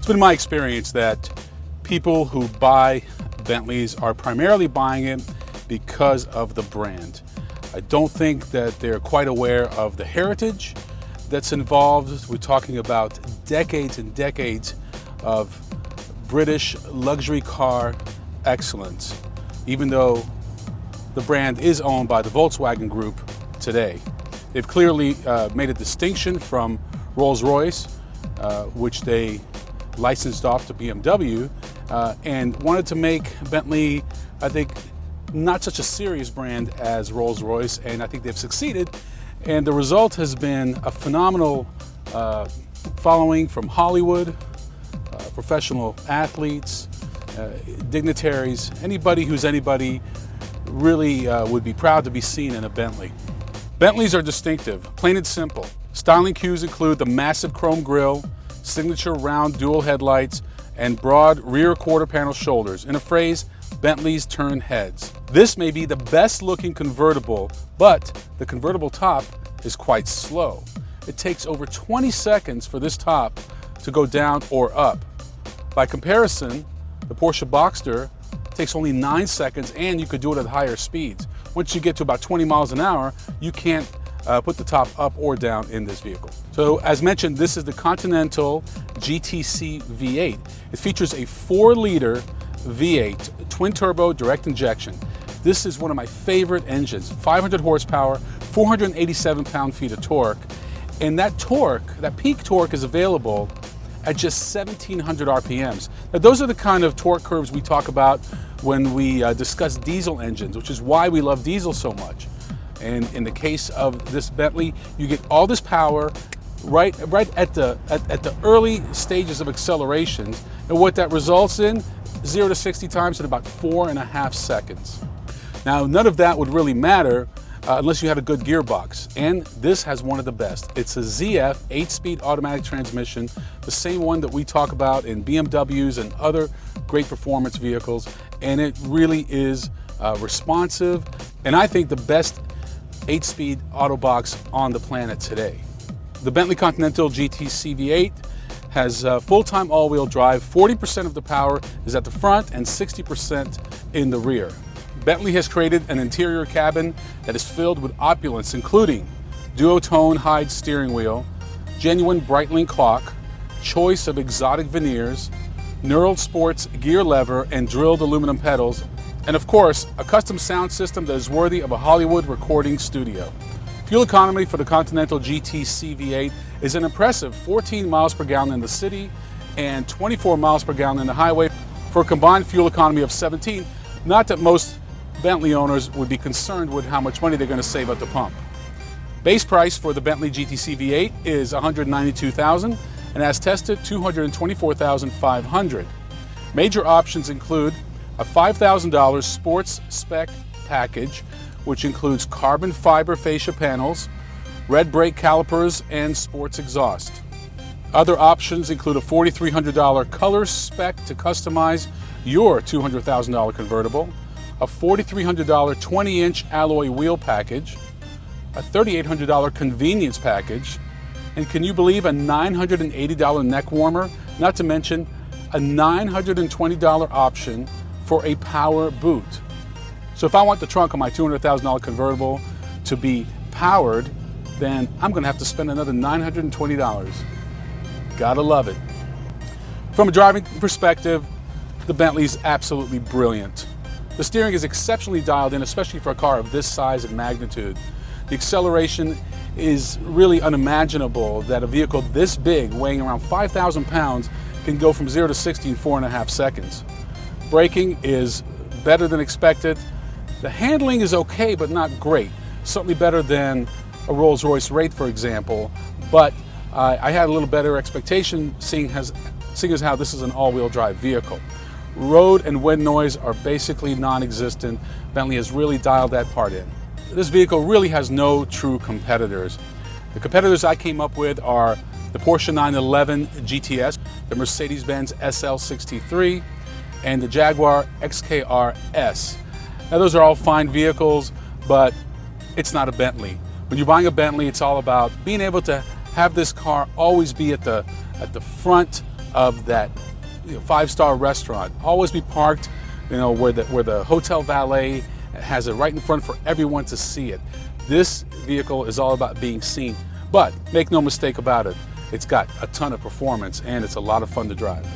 It's been my experience that people who buy Bentleys are primarily buying it because of the brand. I don't think that they're quite aware of the heritage that's involved. We're talking about decades and decades of British luxury car excellence, even though the brand is owned by the Volkswagen Group today. They've clearly made a distinction from Rolls-Royce, which they licensed off to BMW, and wanted to make Bentley, I think, not such a serious brand as Rolls-Royce, and I think they've succeeded. And the result has been a phenomenal following from Hollywood, professional athletes, dignitaries, anybody who's anybody really would be proud to be seen in a Bentley. Bentleys are distinctive, plain and simple. Styling cues include the massive chrome grille, signature round dual headlights, and broad rear quarter panel shoulders. In a phrase, Bentleys turn heads. This may be the best looking convertible, but the convertible top is quite slow. It takes over 20 seconds for this top to go down or up. By comparison, the Porsche Boxster takes only 9 seconds, and you could do it at higher speeds. Once you get to about 20 miles an hour, you can't put the top up or down in this vehicle. So as mentioned, this is the Continental GTC V8. It features a 4-liter V8 twin-turbo direct injection. This is one of my favorite engines. 500 horsepower, 487 pound-feet of torque, and that torque, that peak torque, is available at just 1,700 RPMs. Now, those are the kind of torque curves we talk about when we discuss diesel engines, which is why we love diesel so much. And in the case of this Bentley, you get all this power right at the early stages of acceleration, and what that results in, 0 to 60 times in about 4.5 seconds. Now, none of that would really matter unless you had a good gearbox, and this has one of the best. It's a ZF 8-speed automatic transmission, the same one that we talk about in BMWs and other great performance vehicles, and it really is responsive, and I think the best 8-speed auto box on the planet today. The Bentley Continental GTC V8 has full-time all-wheel drive. 40% of the power is at the front and 60% in the rear. Bentley has created an interior cabin that is filled with opulence, including duotone hide steering wheel, genuine Breitling clock, choice of exotic veneers, knurled sports gear lever and drilled aluminum pedals, and of course, a custom sound system that is worthy of a Hollywood recording studio. Fuel economy for the Continental GTC V8 is an impressive 14 miles per gallon in the city and 24 miles per gallon in the highway, for a combined fuel economy of 17. Not that most Bentley owners would be concerned with how much money they're going to save at the pump. Base price for the Bentley GTC V8 is $192,000, and as tested, $224,500. Major options include a $5,000 sports spec package, which includes carbon fiber fascia panels, red brake calipers, and sports exhaust. Other options include a $4,300 color spec to customize your $200,000 convertible, a $4,300 20-inch alloy wheel package, a $3,800 convenience package, and can you believe a $980 neck warmer, not to mention a $920 option for a power boot. So if I want the trunk of my $200,000 convertible to be powered, then I'm going to have to spend another $920. Gotta love it. From a driving perspective, the Bentley is absolutely brilliant. The steering is exceptionally dialed in, especially for a car of this size and magnitude. The acceleration is really unimaginable that a vehicle this big, weighing around 5,000 pounds, can go from 0 to 60 in 4.5 seconds. Braking is better than expected. The handling is okay, but not great. Certainly better than a Rolls-Royce Wraith, for example, but I had a little better expectation seeing as how this is an all-wheel drive vehicle. Road and wind noise are basically non-existent. Bentley has really dialed that part in. This vehicle really has no true competitors. The competitors I came up with are the Porsche 911 GTS, the Mercedes-Benz SL63, and the Jaguar XKR S. Now those are all fine vehicles, but it's not a Bentley. When you're buying a Bentley, it's all about being able to have this car always be at the front of that five-star restaurant. Always be parked, where the hotel valet has it right in front for everyone to see it. This vehicle is all about being seen, but make no mistake about it, it's got a ton of performance and it's a lot of fun to drive.